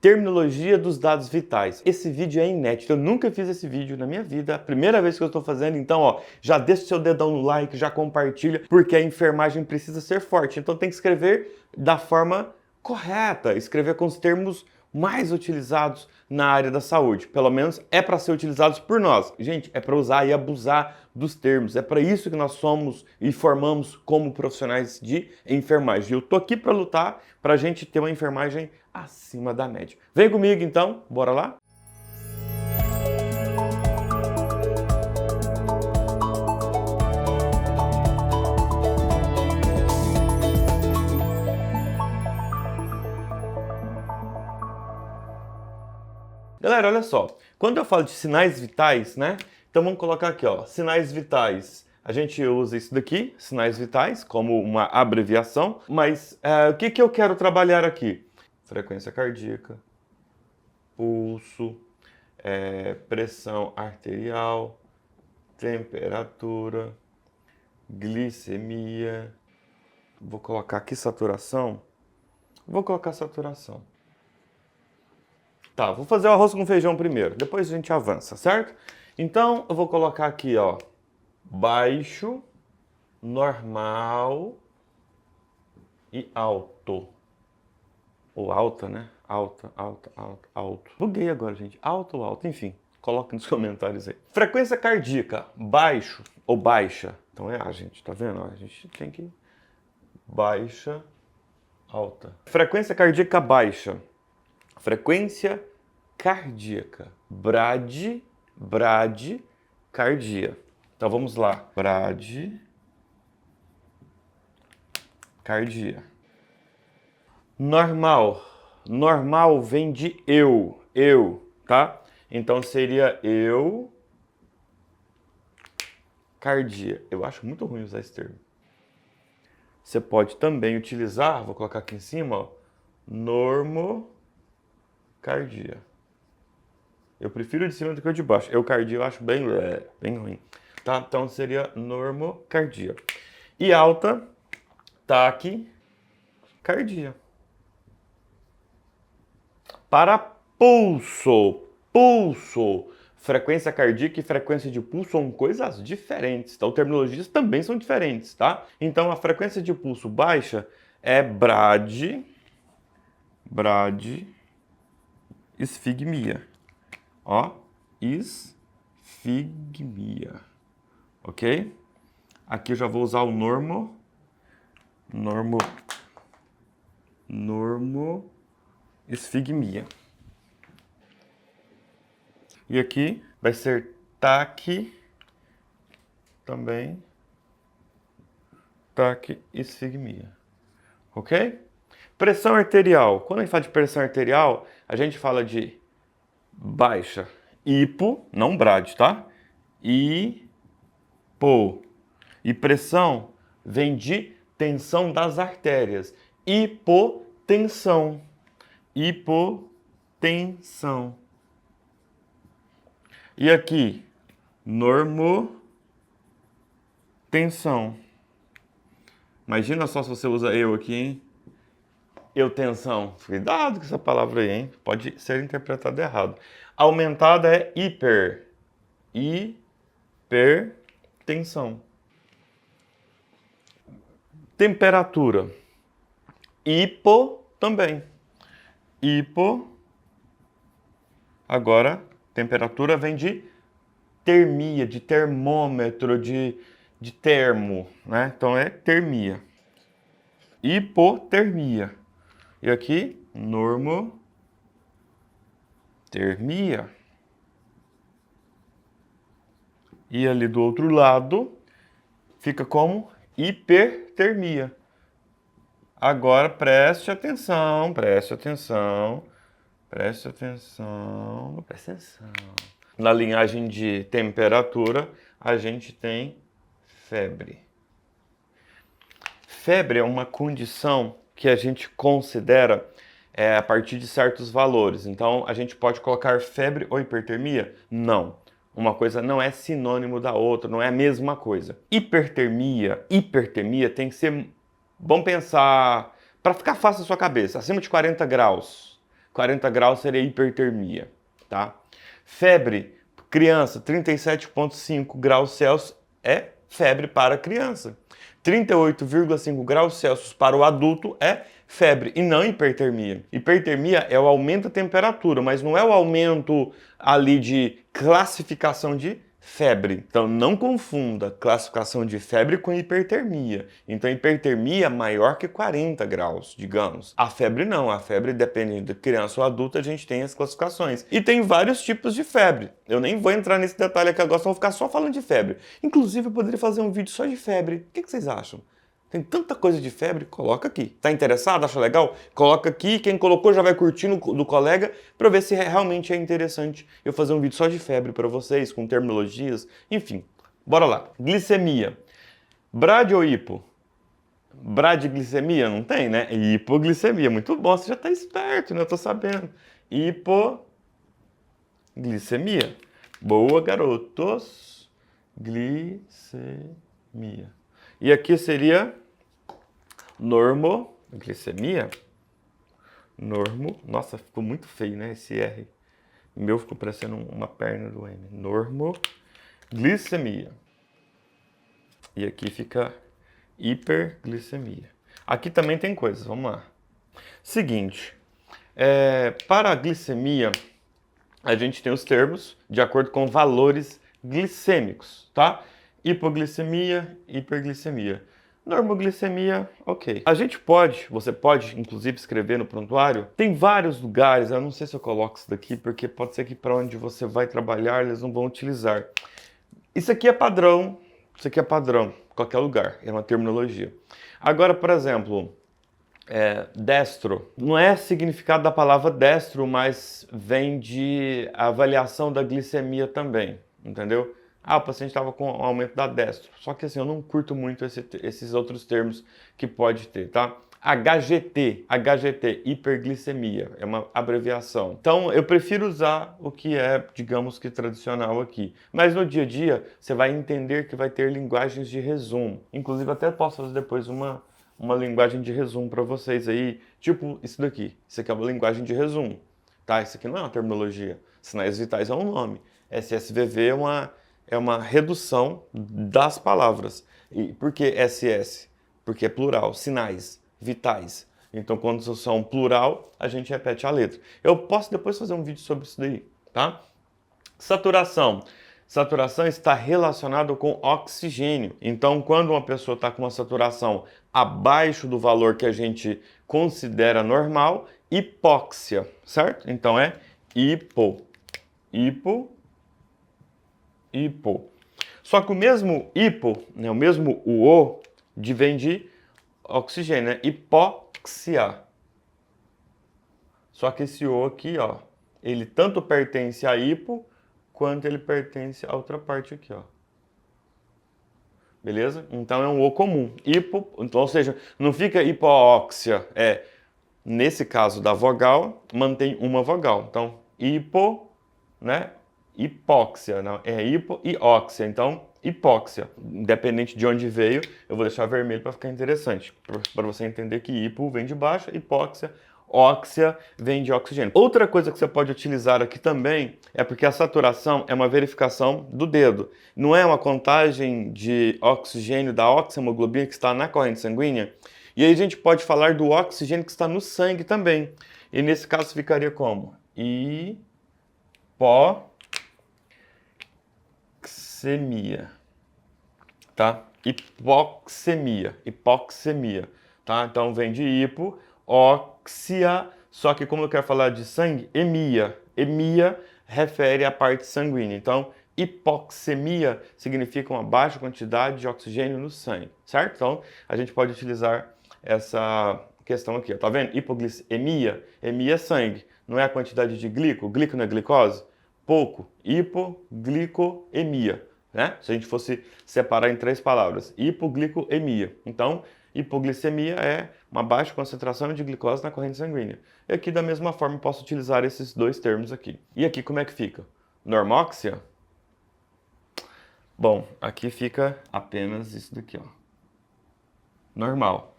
Terminologia dos dados vitais. Esse vídeo é inédito, eu nunca fiz esse vídeo na minha vida, é a primeira vez que eu estou fazendo, então ó, já deixa o seu dedão no like, já compartilha, porque a enfermagem precisa ser forte, então tem que escrever da forma correta, escrever com os termos mais utilizados na área da saúde, pelo menos é para ser utilizados por nós. Gente, é para usar e abusar dos termos, é para isso que nós somos e formamos como profissionais de enfermagem. Eu tô aqui para lutar para a gente ter uma enfermagem acima da média. Vem comigo então, bora lá? Galera, olha só, quando eu falo de sinais vitais, né? Então vamos colocar aqui, ó, sinais vitais. A gente usa isso daqui, sinais vitais, como uma abreviação, mas o que eu quero trabalhar aqui? Frequência cardíaca, pulso, pressão arterial, temperatura, glicemia. Vou colocar aqui saturação. Vou colocar saturação. Tá, vou fazer o arroz com feijão primeiro, depois a gente avança, certo? Então eu vou colocar aqui, ó, baixo, normal e alto. Ou alta, né? Alta, alta, alta, alto. Buguei agora, gente. Alto ou alto, enfim. Coloca nos comentários aí. Frequência cardíaca, baixo ou baixa. Então é A, gente, tá vendo? A gente tem que... Baixa, alta. Frequência cardíaca baixa. Frequência cardíaca. Bradicardia. Então vamos lá. Bradicardia. Normal. Normal vem de eu, tá? Então seria eu, cardia. Eu acho muito ruim usar esse termo. Você pode também utilizar, vou colocar aqui em cima, ó, normocardia. Eu prefiro o de cima do que o de baixo. Eucardia eu acho bem ruim. Tá? Então seria normocardia. E alta, taquicardia. Para pulso, frequência cardíaca e frequência de pulso são coisas diferentes, tá? As terminologias também são diferentes, tá? Então a frequência de pulso baixa é esfigmia. Ó, esfigmia, ok? Aqui eu já vou usar o esfigmia. E aqui vai ser taquiesfigmia, ok? Pressão arterial. Quando a gente fala de pressão arterial, a gente fala de baixa, hipo, não brad, tá? Hipo. E pressão vem de tensão das artérias. Hipotensão. E aqui, normotensão. Imagina só se você usa eu aqui, hein? Eutensão. Cuidado com essa palavra aí, hein? Pode ser interpretada errado. Aumentada é hipertensão. Temperatura. Hipo também. Agora, temperatura vem de termia, de termômetro, de termo, né? Então é termia. Hipotermia. E aqui, normotermia. E ali do outro lado, fica como hipertermia. Agora preste atenção. Na linhagem de temperatura, a gente tem febre. Febre é uma condição que a gente considera a partir de certos valores. Então, a gente pode colocar febre ou hipertermia? Não. Uma coisa não é sinônimo da outra, não é a mesma coisa. Hipertermia tem que ser, vamos pensar, para ficar fácil na sua cabeça, acima de 40 graus. 40 graus seria hipertermia, tá? Febre, criança, 37,5 graus Celsius é febre para criança. 38,5 graus Celsius para o adulto é febre e não hipertermia. Hipertermia é o aumento da temperatura, mas não é o aumento ali de classificação de febre. Então não confunda classificação de febre com hipertermia. Então hipertermia é maior que 40 graus, digamos. A febre não, a febre depende de criança ou adulto, a gente tem as classificações. E tem vários tipos de febre. Eu nem vou entrar nesse detalhe aqui agora, só vou ficar só falando de febre. Inclusive eu poderia fazer um vídeo só de febre. O que vocês acham? Tem tanta coisa de febre, coloca aqui. Tá interessado? Acha legal? Coloca aqui, quem colocou já vai curtindo do colega para ver se realmente é interessante eu fazer um vídeo só de febre para vocês, com terminologias, enfim. Bora lá. Glicemia. Brad ou hipo? Bradglicemia não tem, né? Hipoglicemia, muito bom, você já tá esperto, né? Eu tô sabendo. Hipoglicemia. Boa, garotos. Glicemia. E aqui seria normoglicemia. Nossa, ficou muito feio, né? Esse R. O meu ficou parecendo uma perna do M. Normoglicemia. E aqui fica hiperglicemia. Aqui também tem coisas, vamos lá. Seguinte, para a glicemia, a gente tem os termos de acordo com valores glicêmicos, tá? Hipoglicemia, hiperglicemia. Normoglicemia, ok. Você pode, inclusive, escrever no prontuário. Tem vários lugares, eu não sei se eu coloco isso daqui, porque pode ser que para onde você vai trabalhar, eles não vão utilizar. Isso aqui é padrão, qualquer lugar, é uma terminologia. Agora, por exemplo, destro, não é significado da palavra destro, mas vem de avaliação da glicemia também, entendeu? O paciente estava com aumento da destro. Só que assim, eu não curto muito esses outros termos que pode ter, tá? HGT, hiperglicemia, é uma abreviação. Então, eu prefiro usar o que é, digamos que tradicional aqui. Mas no dia a dia, você vai entender que vai ter linguagens de resumo. Inclusive, até posso fazer depois uma linguagem de resumo para vocês aí, tipo isso daqui. Isso aqui é uma linguagem de resumo, tá? Isso aqui não é uma terminologia. Sinais vitais é um nome. SSVV é uma redução das palavras. E por que SS? Porque é plural, sinais vitais. Então, quando são plural, a gente repete a letra. Eu posso depois fazer um vídeo sobre isso daí, tá? Saturação. Saturação está relacionado com oxigênio. Então, quando uma pessoa está com uma saturação abaixo do valor que a gente considera normal, hipóxia, certo? Então é hipo. Só que o mesmo hipo, né, o mesmo o vem de oxigênio, né? Hipóxia. Só que esse o aqui, ó, ele tanto pertence a hipo, quanto ele pertence a outra parte aqui, ó. Beleza? Então é um o comum. Hipo, então, ou seja, não fica hipóxia, nesse caso da vogal, mantém uma vogal. Então, hipo, né? Hipóxia, não, é hipo e óxia, então hipóxia. Independente de onde veio, eu vou deixar vermelho para ficar interessante, para você entender que hipo vem de baixo, hipóxia, óxia vem de oxigênio. Outra coisa que você pode utilizar aqui também é porque a saturação é uma verificação do dedo. Não é uma contagem de oxigênio da oxemoglobina que está na corrente sanguínea. E aí a gente pode falar do oxigênio que está no sangue também. E nesse caso ficaria como? Hipoxemia, tá? Hipoxemia, tá? Então vem de hipo, óxia, só que como eu quero falar de sangue, emia refere à parte sanguínea. Então, hipoxemia significa uma baixa quantidade de oxigênio no sangue, certo? Então, a gente pode utilizar essa questão aqui, ó. Tá vendo? Hipoglicemia, emia é sangue, não é a quantidade de glico não é glicose? Pouco, hipoglicemia, né? Se a gente fosse separar em 3 palavras, hipoglicemia. Então, hipoglicemia é uma baixa concentração de glicose na corrente sanguínea. E aqui, da mesma forma, eu posso utilizar esses dois termos aqui. E aqui, como é que fica? Normóxia? Bom, aqui fica apenas isso daqui, ó. Normal.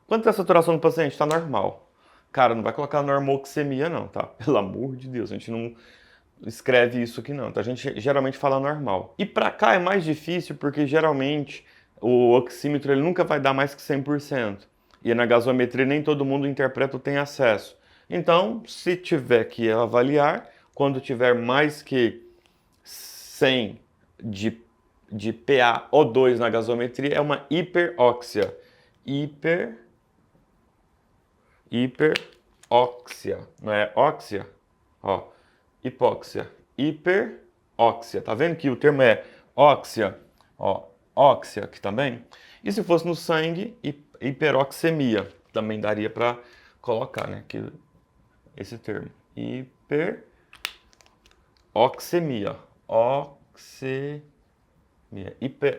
Quanto é a saturação do paciente? Está normal. Cara, não vai colocar normoxemia não, tá? Pelo amor de Deus, a gente não escreve isso aqui não, tá? A gente geralmente fala normal. E pra cá é mais difícil porque geralmente o oxímetro ele nunca vai dar mais que 100%. E na gasometria nem todo mundo interpreta ou tem acesso. Então, se tiver que avaliar, quando tiver mais que 100 de PaO2 na gasometria, é uma hiperóxia. Hiperóxia, não é óxia? Ó, hipóxia, hiperóxia. Tá vendo que o termo é óxia? Ó, óxia aqui também. E se fosse no sangue, hiperoxemia. Também daria para colocar, né? Que esse termo. Hiperoxemia.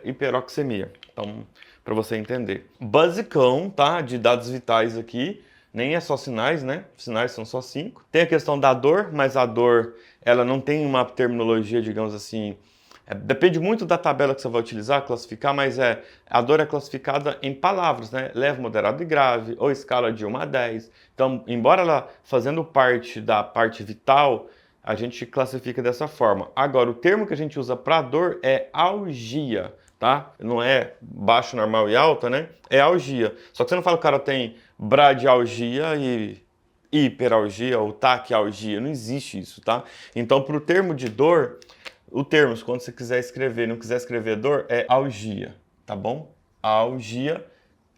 Hiperoxemia. Então, para você entender. Basicão, tá? De dados vitais aqui. Nem é só sinais, né? Sinais são só 5. Tem a questão da dor, mas a dor, ela não tem uma terminologia, digamos assim. Depende muito da tabela que você vai utilizar, classificar, mas a dor é classificada em palavras, né? Leve, moderado e grave, ou escala de 1 a 10. Então, embora ela fazendo parte da parte vital, a gente classifica dessa forma. Agora, o termo que a gente usa para dor é algia, tá? Não é baixo, normal e alta, né? É algia. Só que você não fala que o cara tem bradialgia e hiperalgia ou taquialgia. Não existe isso, tá? Então, para o termo de dor, o termo, quando você quiser escrever, não quiser escrever dor, é algia, tá bom? Algia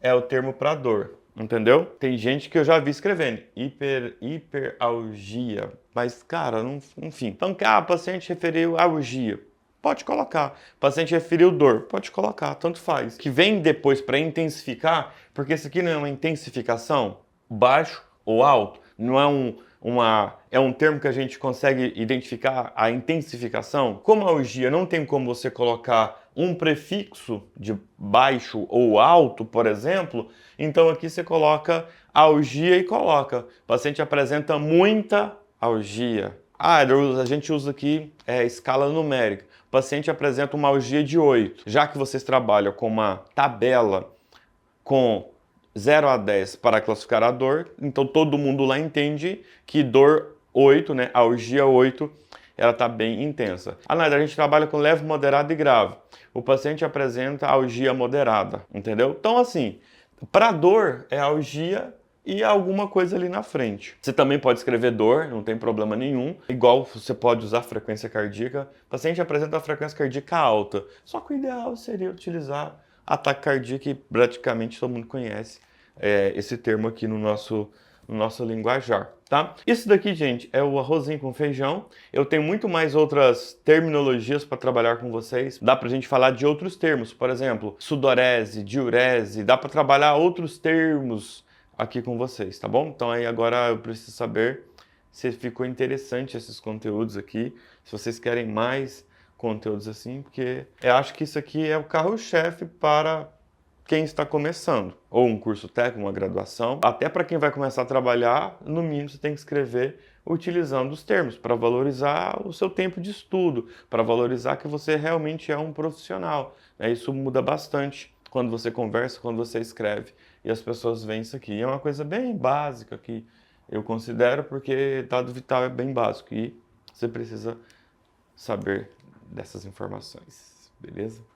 é o termo para dor, entendeu? Tem gente que eu já vi escrevendo hiperalgia, mas cara, não, enfim. Então, o paciente referiu algia. Pode colocar. O paciente referiu dor. Pode colocar, tanto faz. Que vem depois para intensificar, porque isso aqui não é uma intensificação, baixo ou alto. Não é é um termo que a gente consegue identificar a intensificação. Como a algia não tem como você colocar um prefixo de baixo ou alto, por exemplo, então aqui você coloca algia e coloca. O paciente apresenta muita algia. A gente usa aqui escala numérica. O paciente apresenta uma algia de 8. Já que vocês trabalham com uma tabela com 0 a 10 para classificar a dor, então todo mundo lá entende que dor 8, né, algia 8, ela está bem intensa. A gente trabalha com leve, moderado e grave. O paciente apresenta algia moderada, entendeu? Então assim, para dor é algia e alguma coisa ali na frente. Você também pode escrever dor, não tem problema nenhum. Igual você pode usar frequência cardíaca. O paciente apresenta a frequência cardíaca alta. Só que o ideal seria utilizar ataque cardíaco, que praticamente todo mundo conhece esse termo aqui no nosso linguajar, tá? Isso daqui, gente, é o arrozinho com feijão. Eu tenho muito mais outras terminologias para trabalhar com vocês. Dá pra gente falar de outros termos, por exemplo, sudorese, diurese, dá para trabalhar outros termos aqui com vocês, tá bom? Então aí agora eu preciso saber se ficou interessante esses conteúdos aqui, se vocês querem mais conteúdos assim, porque eu acho que isso aqui é o carro-chefe para quem está começando, ou um curso técnico, uma graduação. Até para quem vai começar a trabalhar, no mínimo você tem que escrever utilizando os termos, para valorizar o seu tempo de estudo, para valorizar que você realmente é um profissional. Isso muda bastante quando você conversa, quando você escreve, e as pessoas veem isso aqui. É uma coisa bem básica que eu considero, porque dado vital é bem básico, e você precisa saber dessas informações, beleza?